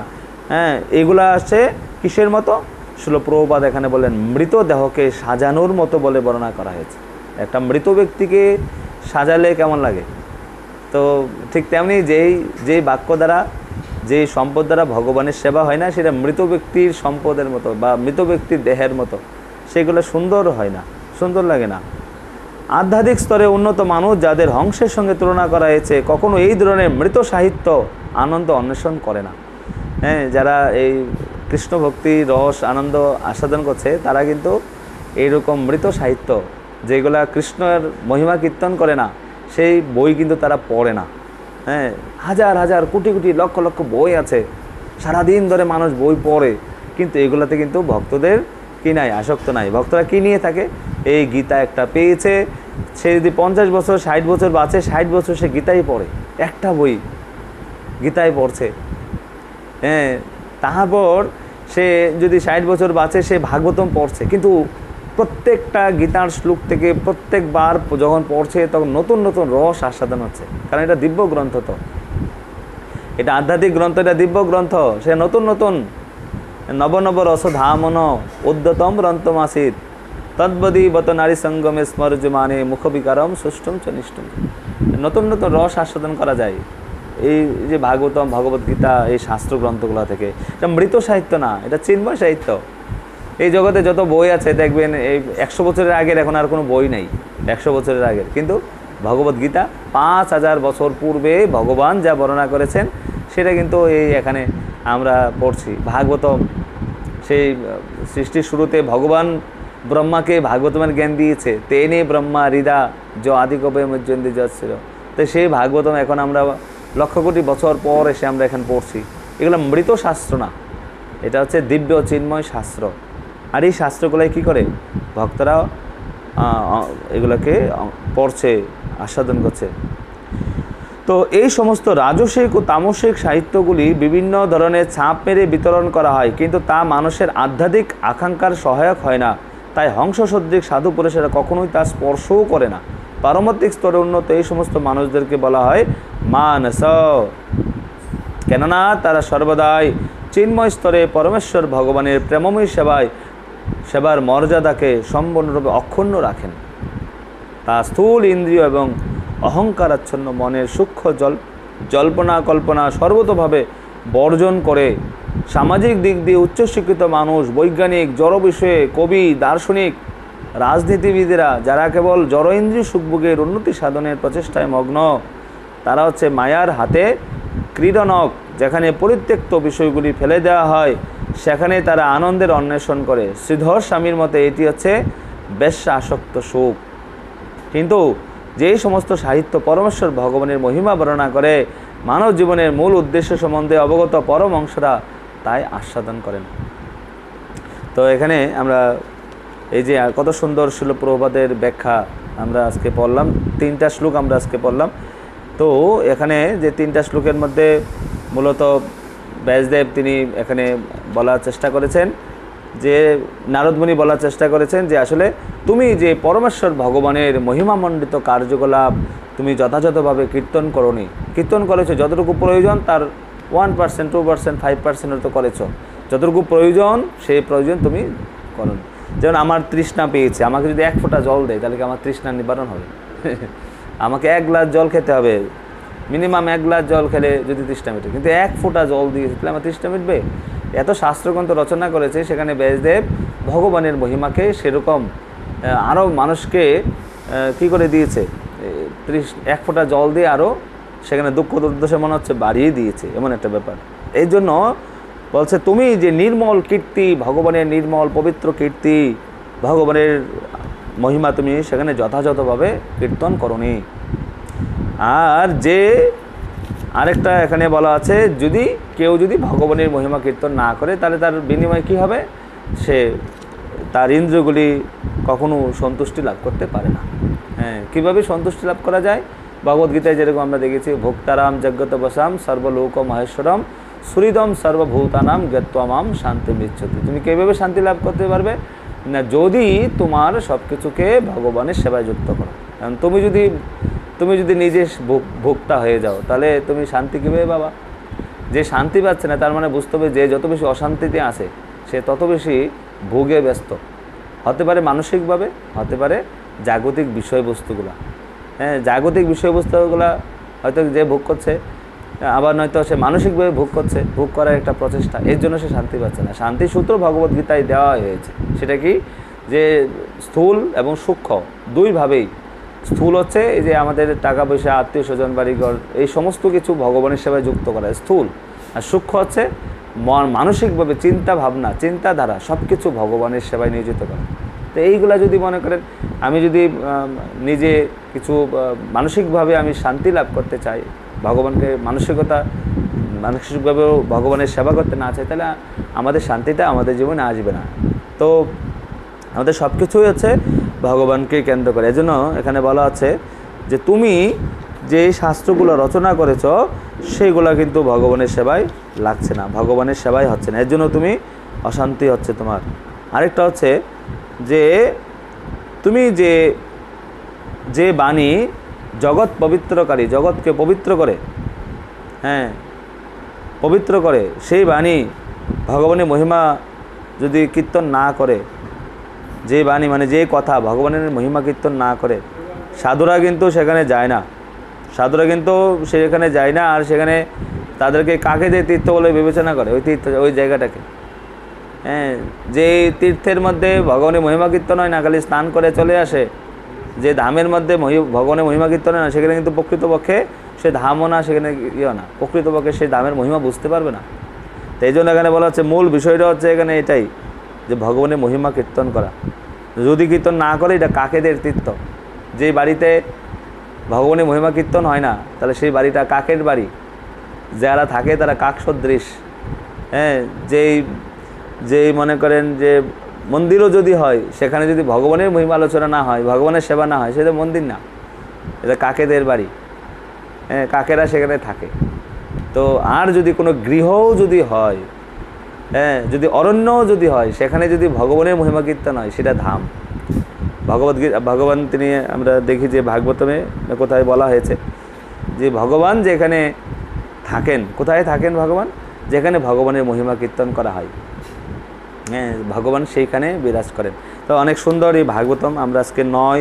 হ্যাঁ, এগুলা আসছে কিসের মতো? শিল প্রভুপাদ এখানে বলেন মৃত দেহকে সাজানোর মতো বলে বর্ণনা করা হয়েছে। একটা মৃত ব্যক্তিকে সাজালে কেমন লাগে? তো ঠিক তেমনি যেই বাক্য দ্বারা, যেই সম্পদ দ্বারা ভগবানের সেবা হয় না, সেটা মৃত ব্যক্তির সম্পদের মতো বা মৃত ব্যক্তির দেহের মতো, সেগুলো সুন্দর হয় না, সুন্দর লাগে না। আধ্যাত্মিক স্তরে উন্নত মানুষ যাদের হংসের সঙ্গে তুলনা করা হয়েছে, কখনো এই ধরনের মৃত সাহিত্য আনন্দ অন্বেষণ করে না। হ্যাঁ, যারা এই কৃষ্ণ ভক্তি রস আনন্দ আস্বাদন করছে, তারা কিন্তু এইরকম মৃত সাহিত্য, যেগুলা কৃষ্ণের মহিমা কীর্তন করে না, সেই বই কিন্তু তারা পড়ে না। হ্যাঁ, হাজার হাজার কোটি কোটি লক্ষ লক্ষ বই আছে, সারাদিন ধরে মানুষ বই পড়ে, কিন্তু এগুলাতে কিন্তু ভক্তদের কি নাই, আসক্ত নাই। ভক্তরা কি নিয়ে থাকে? এই গীতা একটা পেয়েছে, সে যদি 50 বছর 60 বছর বাঁচে, 60 বছর সে গীতাই পড়ে, একটা বই গীতায় পড়ছে। হ্যাঁ, তারপর সে যদি 60 বছর বাঁচে, সে ভাগবতম পড়ছে, কিন্তু প্রত্যেকটা গীতার শ্লোক থেকে প্রত্যেকবার যখন পড়ছে তখন নতুন নতুন রস আস্বাদন হচ্ছে, কারণ এটা দিব্য গ্রন্থ, তো এটা আধ্যাত্মিক গ্রন্থ, এটা দিব্য গ্রন্থ। সে নতুন নতুন নব নব রস ধামন উদ্যতম গ্রন্থমাসিত তদ্বদী বত নারী সঙ্গমে স্মর্যমানে মুখবিকারম সুষ্টম চনিষ্টম। নতুন নতুন রস আস্বাদন করা যায় এই যে ভাগবতম ভগবদ্গীতা এই শাস্ত্র গ্রন্থগুলো থেকে। এটা মৃত সাহিত্য না, এটা চিন্ময় সাহিত্য। এই জগতে যত বই আছে দেখবেন, এই 100 বছরের আগের এখন আর কোনো বই নেই, 100 বছরের আগের, কিন্তু ভগবদ্গীতা 5000 বছর পূর্বে ভগবান যা বর্ণনা করেছেন সেটা কিন্তু এই এখানে আমরা পড়ছি। ভাগবতম সেই সৃষ্টির শুরুতে ভগবান ব্রহ্মাকে ভাগবতমের জ্ঞান দিয়েছে, তেনে ব্রহ্মা হৃদা যে আদিকবে মজ্জন্দি যাচ্ছিল। তো সেই ভাগবতম এখন আমরা লক্ষ কোটি বছর পর এসে আমরা এখন পড়ছি। এগুলো মৃত শাস্ত্র না, এটা হচ্ছে দিব্য চিন্ময় শাস্ত্র। আর এই শাস্ত্রগুলোয় কী করে ভক্তরা এগুলোকে পড়ছে, আস্বাদন করছে। তো এই সমস্ত রাজসিক ও তামসিক সাহিত্যগুলি বিভিন্ন ধরনের ছাপ মেরে বিতরণ করা হয়, কিন্তু তা মানুষের আধ্যাত্মিক আকাঙ্ক্ষার সহায়ক হয় না। তাই হংসসদৃশ সাধু পুরুষেরা কখনোই তা স্পর্শও করে না। পারমাত্মিক স্তরে উন্নত এই সমস্ত মানুষদেরকে বলা হয় মানস, কেননা তারা সর্বদাই চিন্ময় স্তরে পরমেশ্বর ভগবানের প্রেমময়ী সেবার মর্যাদাকে সম্পূর্ণরূপে অক্ষুণ্ণ রাখেন। তা স্থূল ইন্দ্রিয় এবং অহংকারাচ্ছন্ন মনের সূক্ষ্ম জল্পনা কল্পনা সর্বতোভাবে বর্জন করে সামাজিক দিক দিয়ে উচ্চশিক্ষিত মানুষ, বৈজ্ঞানিক, জড় বিষয়ে কবি, দার্শনিক, রাজনীতিবিদেরা যারা কেবল জড় ইন্দ্রিয় সুখভোগের উন্নতি সাধনের প্রচেষ্টায় মগ্ন, তারা হচ্ছে মায়ার হাতে ক্রীড়নক। যেখানে পরিত্যক্ত বিষয়গুলি ফেলে দেওয়া হয় সেখানে তারা আনন্দের অন্বেষণ করে। শ্রীধর স্বামীর মতে এটি হচ্ছে বেশ্যা আসক্ত সুখ। কিন্তু যেই সমস্ত সাহিত্য পরমেশ্বর ভগবানের মহিমা বর্ণনা করে মানব জীবনের মূল উদ্দেশ্য সম্বন্ধে অবগত পরম অংশরা তাই আস্বাদন করেন। তো এখানে আমরা এই যে কত সুন্দর শিল প্রভুপাদের ব্যাখ্যা আমরা আজকে পড়লাম, 3টা শ্লোক আমরা আজকে পড়লাম। তো এখানে যে 3টা শ্লোকের মধ্যে মূলত ব্যাসদেব তিনি এখানে বলার চেষ্টা করেছেন যে নারদমুনি বলার চেষ্টা করেছেন যে আসলে তুমি যে পরমেশ্বর ভগবানের মহিমামণ্ডিত কার্যকলাপ তুমি যথাযথভাবে কীর্তন করোনি, কীর্তন করেছো যতটুকু প্রয়োজন তার 1%, 2%, 5% তো করেছো, যতটুকু প্রয়োজন সেই প্রয়োজন তুমি করো। যেমন আমার তৃষ্ণা পেয়েছে, আমাকে যদি 1 ফোঁটা জল দেয় তাহলে কি আমার তৃষ্ণা নিবারণ হবে? আমাকে 1 গ্লাস জল খেতে হবে, মিনিমাম 1 গ্লাস জল খেলে যদি তৃষ্ণা মিটে, কিন্তু 1 ফোঁটা জল দিয়েছে তাহলে আমার তৃষ্ণা মিটবে? এত শাস্ত্রগ্রন্থ রচনা করেছে, সেখানে ব্যাসদেব ভগবানের মহিমাকে সেরকম আরও মানুষকে কী করে দিয়েছে, 1 ফোঁটা জল দিয়ে আরও সেখানে দুঃখ দুর্দশা মনে হচ্ছে বাড়িয়ে দিয়েছে, এমন একটা ব্যাপার। এই জন্য বলছে তুমি যে নির্মল কীর্তি, ভগবানের নির্মল পবিত্র কীর্তি, ভগবানের মহিমা তুমি সেখানে যথাযথভাবে কীর্তন করোনি। আর যে আরেকটা এখানে বলা আছে, যদি কেউ যদি ভগবানের মহিমা কীর্তন না করে তাহলে তার বিনিময়ে কী হবে, সে তার ইন্দ্রিয়গুলি কখনো সন্তুষ্টি লাভ করতে পারে না। হ্যাঁ, কীভাবে সন্তুষ্টি লাভ করা যায়? ভগবদ্গীতায় যেরকম আমরা দেখেছি, ভোক্তারাম যজ্ঞত বসাম সর্বলোক মহেশ্বরম সুহৃদম সর্বভূতানাম জ্ঞাত্বামাম শান্তি মিচ্ছতি। তুমি কীভাবে শান্তি লাভ করতে পারবে না, যদি তোমার সব কিছুকে ভগবানের সেবায় যুক্ত করো। কারণ তুমি যদি নিজে ভোক্তা হয়ে যাও তাহলে তুমি শান্তি কীভাবে পাবা? যে শান্তি পাচ্ছে না তার মানে বুঝতে হবে যে যত বেশি অশান্তিতে আছে সে তত বেশি ভোগে ব্যস্ত, হতে পারে মানসিকভাবে, হতে পারে জাগতিক বিষয়বস্তুগুলা। হ্যাঁ, জাগতিক বিষয়বস্তুগুলা হয়তো যে ভোগ করছে, আবার নয়তো সে মানসিকভাবে ভোগ করছে, ভোগ করার একটা প্রচেষ্টা, এর জন্য সে শান্তি পাচ্ছে না। শান্তির সূত্র ভগবদ্গীতায় দেওয়া হয়েছে, সেটা কি যে স্থূল এবং সূক্ষ্ম দুইভাবেই। স্থূল হচ্ছে এই যে আমাদের টাকা পয়সা, আত্মীয় স্বজন, বাড়িঘর, এই সমস্ত কিছু ভগবানের সেবায় যুক্ত করা স্থূল। আর সূক্ষ্ম হচ্ছে মানসিকভাবে চিন্তা ভাবনা, চিন্তাধারা সব কিছু ভগবানের সেবায় নিয়োজিত করা। তো এইগুলা যদি মনে করেন আমি যদি নিজে কিছু মানসিকভাবে আমি শান্তি লাভ করতে চাই, ভগবানকে মানসিকভাবেও ভগবানের সেবা করতে না চাই, তাহলে আমাদের শান্তিটা আমাদের জীবনে আসবে না। তো আমাদের সব কিছুই হচ্ছে ভগবানকে কেন্দ্র করে। এজন্য এখানে বলা আছে যে তুমি যে শাস্ত্রগুলো রচনা করেছ সেইগুলো কিন্তু ভগবানের সেবায় লাগছে না, ভগবানের সেবায় হচ্ছে না, এর জন্য তুমি অশান্তি হচ্ছে তোমার। আরেকটা হচ্ছে যে তুমি যে বাণী জগৎ পবিত্রকারী, জগৎকে পবিত্র করে, হ্যাঁ পবিত্র করে, সেই বাণী ভগবানের মহিমা যদি কীর্তন না করে, যে বাণী মানে যে কথা ভগবানের মহিমা কীর্তন না করে, সাধুরা কিন্তু সেখানে যায় না, সাধুরা কিন্তু সেখানে যায় না। আর সেখানে তাদেরকে কাকে যে তীর্থ বলে বিবেচনা করে, ওই তীর্থ, ওই জায়গাটাকে, হ্যাঁ যে তীর্থের মধ্যে ভগবানের মহিমা কীর্তন হয় না, খালি স্নান করে চলে আসে, যে ধামের মধ্যে ভগবানের মহিমা কীর্তন হয় না, সেখানে কিন্তু প্রকৃতপক্ষে সে ধামও না, সেখানে ইয়েও না, প্রকৃতপক্ষে সেই ধামের মহিমা বুঝতে পারবে না। তো এই জন্য এখানে বলা হচ্ছে মূল বিষয়টা হচ্ছে এখানে এটাই যে ভগবানের মহিমা কীর্তন করা। যদি কীর্তন না করে এটা কাকেদের তীর্থ। যে বাড়িতে ভগবানের মহিমা কীর্তন হয় না তাহলে সেই বাড়িটা কাকের বাড়ি, যারা থাকে তারা কাক সদৃশ। হ্যাঁ, যেই মনে করেন যে মন্দিরও যদি হয় সেখানে যদি ভগবানের মহিমা আলোচনা না হয়, ভগবানের সেবা না হয়, সেটা মন্দির না, এটা কাকেদের বাড়ি। হ্যাঁ, কাকেরা সেখানে থাকে। তো আর যদি কোনো গৃহও যদি হয়, হ্যাঁ যদি অরণ্যও যদি হয়, সেখানে যদি ভগবানের মহিমা কীর্তন হয় সেটা ধাম। ভগবান তিনি আমরা দেখি যে ভাগবতমে কোথায় বলা হয়েছে যে ভগবান যেখানে থাকেন, কোথায় থাকেন ভগবান? যেখানে ভগবানের মহিমা কীর্তন করা হয়, হ্যাঁ ভগবান সেইখানে বিরাজ করেন। তো অনেক সুন্দর এই ভাগবতম আমরা আজকে 9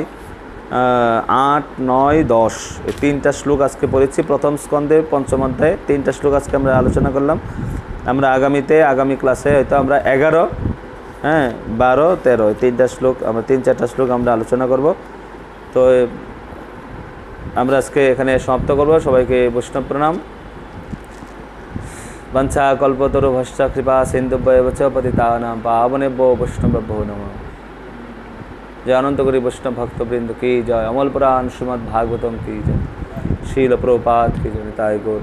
8, 9, 10 এই 3টা শ্লোক আজকে পড়েছি প্রথম স্কন্ধে পঞ্চম অধ্যায়ে 3টা শ্লোক আজকে আমরা আলোচনা করলাম। আমরা আগামী ক্লাসে হয়তো আমরা 11, 12, 13 এই 3টা শ্লোক আমরা 3-4টা শ্লোক আমরা আলোচনা করব। তো আমরা আজকে এখানে সমাপ্ত করব। সবাইকে বৈষ্ণব প্রণাম। বঞ্ছা কল্পতরু ভস্য কৃপা সিন্ধুভ্যেব চ পতিতানাং পাবনেভ্যো বৈষ্ণবেভ্যো নমঃ। जय अनंतगिरी वैष्णव भक्तवृंद की जय। अमल पुराण श्रीमद् भागवतम की जय। शील प्रभुपाद की जय। निताय गौर।